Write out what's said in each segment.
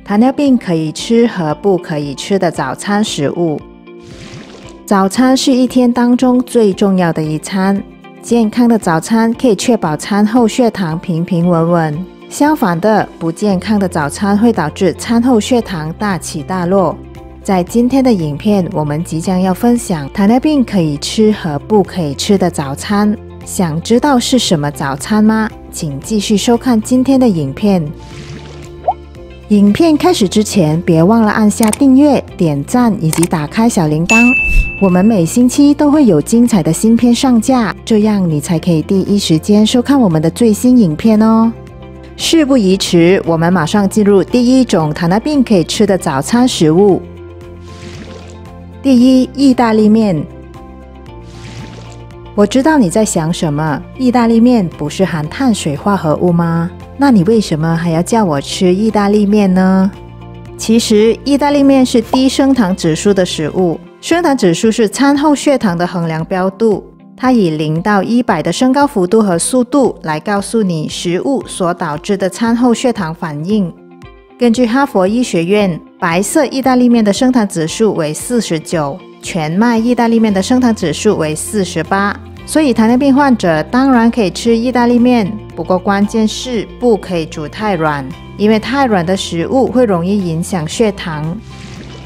糖尿病可以吃和不可以吃的早餐食物。早餐是一天当中最重要的一餐，健康的早餐可以确保餐后血糖平平稳稳。相反的，不健康的早餐会导致餐后血糖大起大落。在今天的影片，我们即将要分享糖尿病可以吃和不可以吃的早餐。想知道是什么早餐吗？请继续收看今天的影片。影片开始之前，别忘了按下订阅、点赞以及打开小铃铛。我们每星期都会有精彩的新片上架，这样你才可以第一时间收看我们的最新影片哦。事不宜迟，我们马上进入第一种糖尿病可以吃的早餐食物。第一，意大利面。我知道你在想什么，意大利面不是含碳水化合物吗？那你为什么还要叫我吃意大利面呢？其实，意大利面是低升糖指数的食物。升糖指数是餐后血糖的衡量标度，它以0到100的升高幅度和速度来告诉你食物所导致的餐后血糖反应。根据哈佛医学院，白色意大利面的升糖指数为49，全麦意大利面的升糖指数为48。所以糖尿病患者当然可以吃意大利面，不过关键是不可以煮太软，因为太软的食物会容易影响血糖。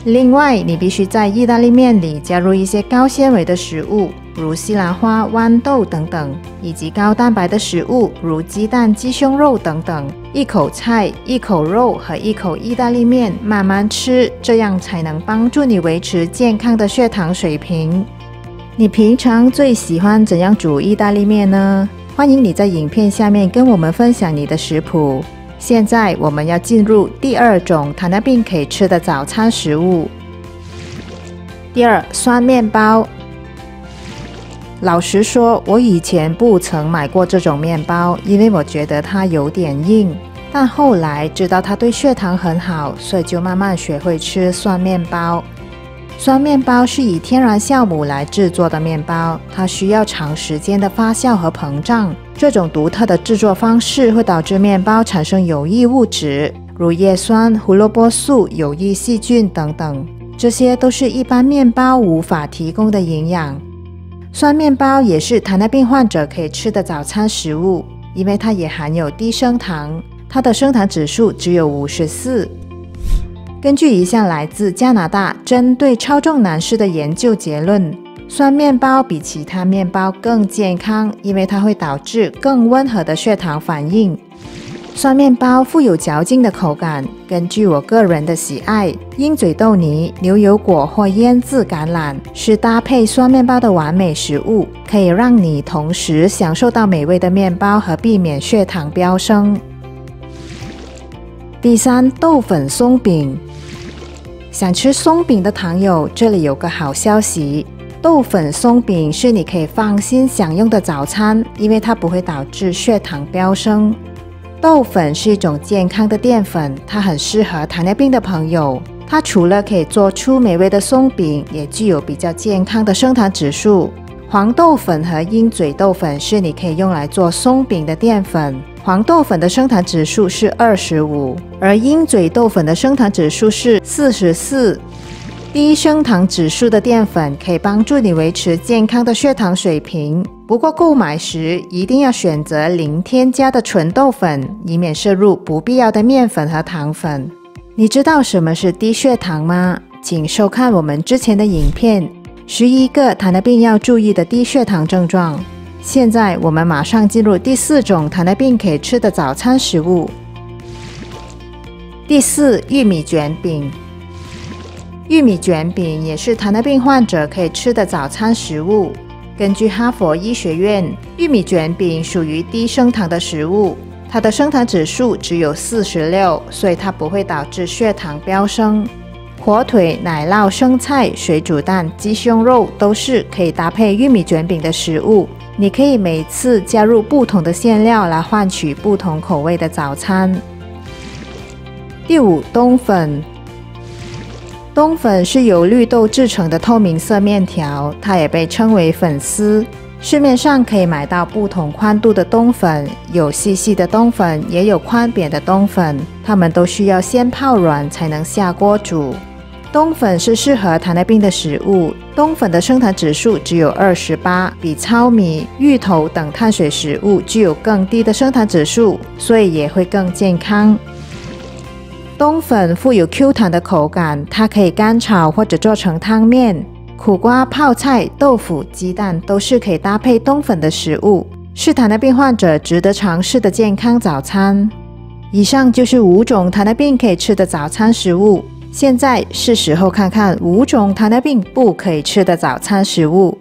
另外，你必须在意大利面里加入一些高纤维的食物，如西兰花、豌豆等等，以及高蛋白的食物，如鸡蛋、鸡胸肉等等。一口菜、一口肉和一口意大利面慢慢吃，这样才能帮助你维持健康的血糖水平。你平常最喜欢怎样煮意大利面呢？欢迎你在影片下面跟我们分享你的食谱。现在我们要进入第二种糖尿病可以吃的早餐食物。第二，酸面包。老实说，我以前不曾买过这种面包，因为我觉得它有点硬。但后来知道它对血糖很好，所以就慢慢学会吃酸面包。酸面包是以天然酵母来制作的面包，它需要长时间的发酵和膨胀。这种独特的制作方式会导致面包产生有益物质，如叶酸、胡萝卜素、有益细菌等等，这些都是一般面包无法提供的营养。酸面包也是糖尿病患者可以吃的早餐食物，因为它也含有低升糖，它的升糖指数只有54。根据一项来自加拿大针对超重男士的研究结论，酸面包比其他面包更健康，因为它会导致更温和的血糖反应。酸面包富有嚼劲的口感，根据我个人的喜爱，鹰嘴豆泥、牛油果或腌制橄榄是搭配酸面包的完美食物，可以让你同时享受到美味的面包和避免血糖飙升。第三，豆粉松饼。想吃松饼的糖友，这里有个好消息，豆粉松饼是你可以放心享用的早餐，因为它不会导致血糖飙升。豆粉是一种健康的淀粉，它很适合糖尿病的朋友。它除了可以做出美味的松饼，也具有比较健康的升糖指数。黄豆粉和鹰嘴豆粉是你可以用来做松饼的淀粉。黄豆粉的升糖指数是25，而鹰嘴豆粉的升糖指数是44。低升糖指数的淀粉可以帮助你维持健康的血糖水平，不过购买时一定要选择零添加的纯豆粉，以免摄入不必要的面粉和糖粉。你知道什么是低血糖吗？请收看我们之前的影片，11个糖尿病要注意的低血糖症状。现在我们马上进入第四种糖尿病可以吃的早餐食物。第四，玉米卷饼。玉米卷饼也是糖尿病患者可以吃的早餐食物。根据哈佛医学院，玉米卷饼属于低升糖的食物，它的升糖指数只有46，所以它不会导致血糖飙升。火腿、奶酪、生菜、水煮蛋、鸡胸肉都是可以搭配玉米卷饼的食物。你可以每次加入不同的馅料来换取不同口味的早餐。第五，冬粉。冬粉是由绿豆制成的透明色面条，它也被称为粉丝。市面上可以买到不同宽度的冬粉，有细细的冬粉，也有宽扁的冬粉，它们都需要先泡软才能下锅煮。冬粉是适合糖尿病的食物，冬粉的升糖指数只有28，比糙米、芋头等碳水食物具有更低的升糖指数，所以也会更健康。冬粉富有 Q 弹的口感，它可以干炒或者做成汤面。苦瓜、泡菜、豆腐、鸡蛋都是可以搭配冬粉的食物，是糖尿病患者值得尝试的健康早餐。以上就是5种糖尿病可以吃的早餐食物。现在是时候看看5种糖尿病不可以吃的早餐食物。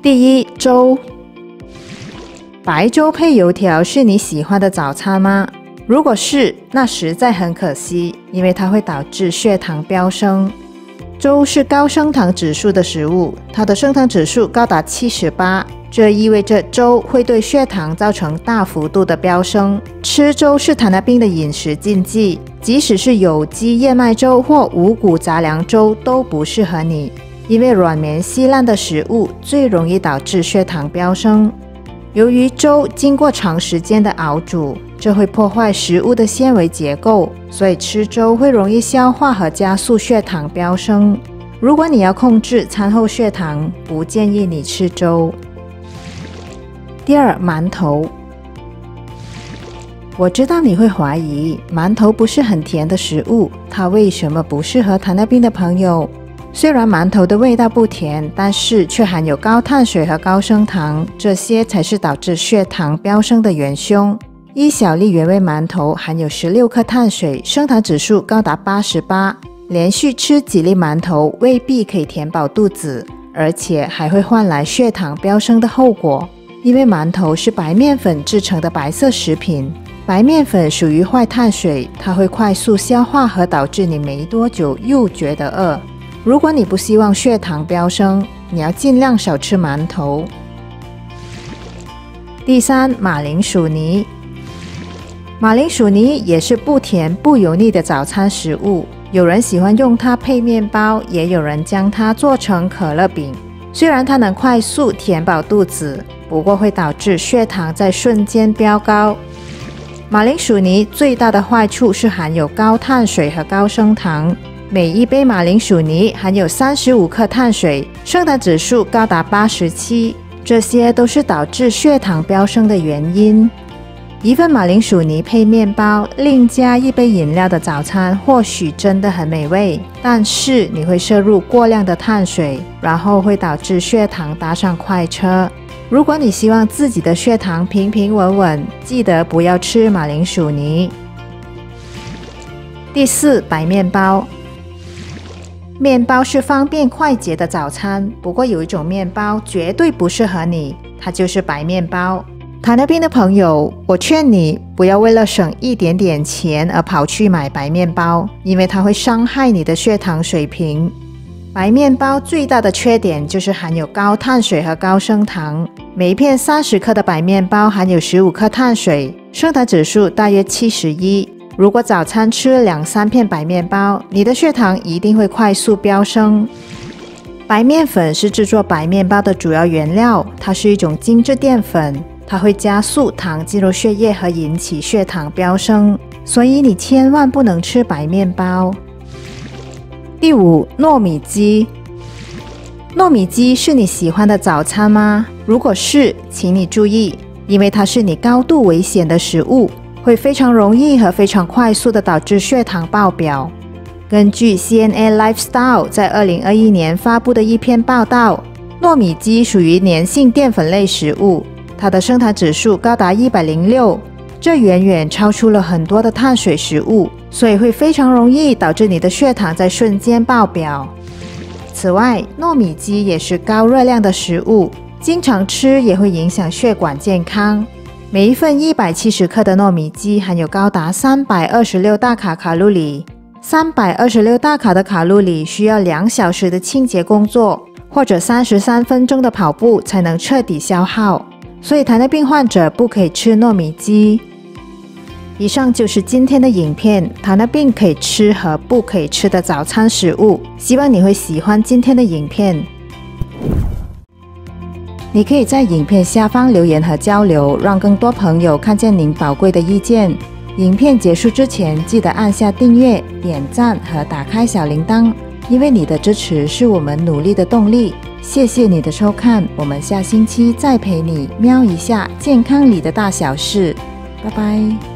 第一，粥。白粥配油条是你喜欢的早餐吗？如果是，那实在很可惜，因为它会导致血糖飙升。粥是高升糖指数的食物，它的升糖指数高达78，这意味着粥会对血糖造成大幅度的飙升。吃粥是糖尿病的饮食禁忌，即使是有机燕麦粥或五谷杂粮粥都不适合你，因为软绵稀烂的食物最容易导致血糖飙升。由于粥经过长时间的熬煮，这会破坏食物的纤维结构，所以吃粥会容易消化和加速血糖飙升。如果你要控制餐后血糖，不建议你吃粥。第二，馒头。我知道你会怀疑，馒头不是很甜的食物，它为什么不适合糖尿病的朋友？虽然馒头的味道不甜，但是却含有高碳水和高升糖，这些才是导致血糖飙升的元凶。一小粒原味馒头含有16克碳水，升糖指数高达88。连续吃几粒馒头未必可以填饱肚子，而且还会换来血糖飙升的后果。因为馒头是白面粉制成的白色食品，白面粉属于坏碳水，它会快速消化和导致你没多久又觉得饿。如果你不希望血糖飙升，你要尽量少吃馒头。第三，马铃薯泥。马铃薯泥也是不甜不油腻的早餐食物，有人喜欢用它配面包，也有人将它做成可乐饼。虽然它能快速填饱肚子，不过会导致血糖在瞬间飙高。马铃薯泥最大的坏处是含有高碳水和高升糖，每一杯马铃薯泥含有35克碳水，升糖指数高达87，这些都是导致血糖飙升的原因。一份马铃薯泥配面包，另加一杯饮料的早餐或许真的很美味，但是你会摄入过量的碳水，然后会导致血糖搭上快车。如果你希望自己的血糖平平稳稳，记得不要吃马铃薯泥。第四，白面包。面包是方便快捷的早餐，不过有一种面包绝对不适合你，它就是白面包。糖尿病的朋友，我劝你不要为了省一点点钱而跑去买白面包，因为它会伤害你的血糖水平。白面包最大的缺点就是含有高碳水和高升糖，每一片30克的白面包含有15克碳水，升糖指数大约71。如果早餐吃2-3片白面包，你的血糖一定会快速飙升。白面粉是制作白面包的主要原料，它是一种精致淀粉，它会加速糖进入血液和引起血糖飙升，所以你千万不能吃白面包。第五，糯米鸡。糯米鸡是你喜欢的早餐吗？如果是，请你注意，因为它是你高度危险的食物，会非常容易和非常快速地导致血糖爆表。根据 CNA Lifestyle 在2021年发布的一篇报道，糯米鸡属于粘性淀粉类食物，它的升糖指数高达106，这远远超出了很多的碳水食物，所以会非常容易导致你的血糖在瞬间爆表。此外，糯米鸡也是高热量的食物，经常吃也会影响血管健康。每一份170克的糯米鸡含有高达326大卡路里，326大卡的卡路里需要2小时的清洁工作，或者33分钟的跑步才能彻底消耗。所以糖尿病患者不可以吃糯米鸡。以上就是今天的影片，糖尿病可以吃和不可以吃的早餐食物。希望你会喜欢今天的影片。你可以在影片下方留言和交流，让更多朋友看见您宝贵的意见。影片结束之前，记得按下订阅、点赞和打开小铃铛，因为你的支持是我们努力的动力。谢谢你的收看，我们下星期再陪你瞄一下健康里的大小事，拜拜。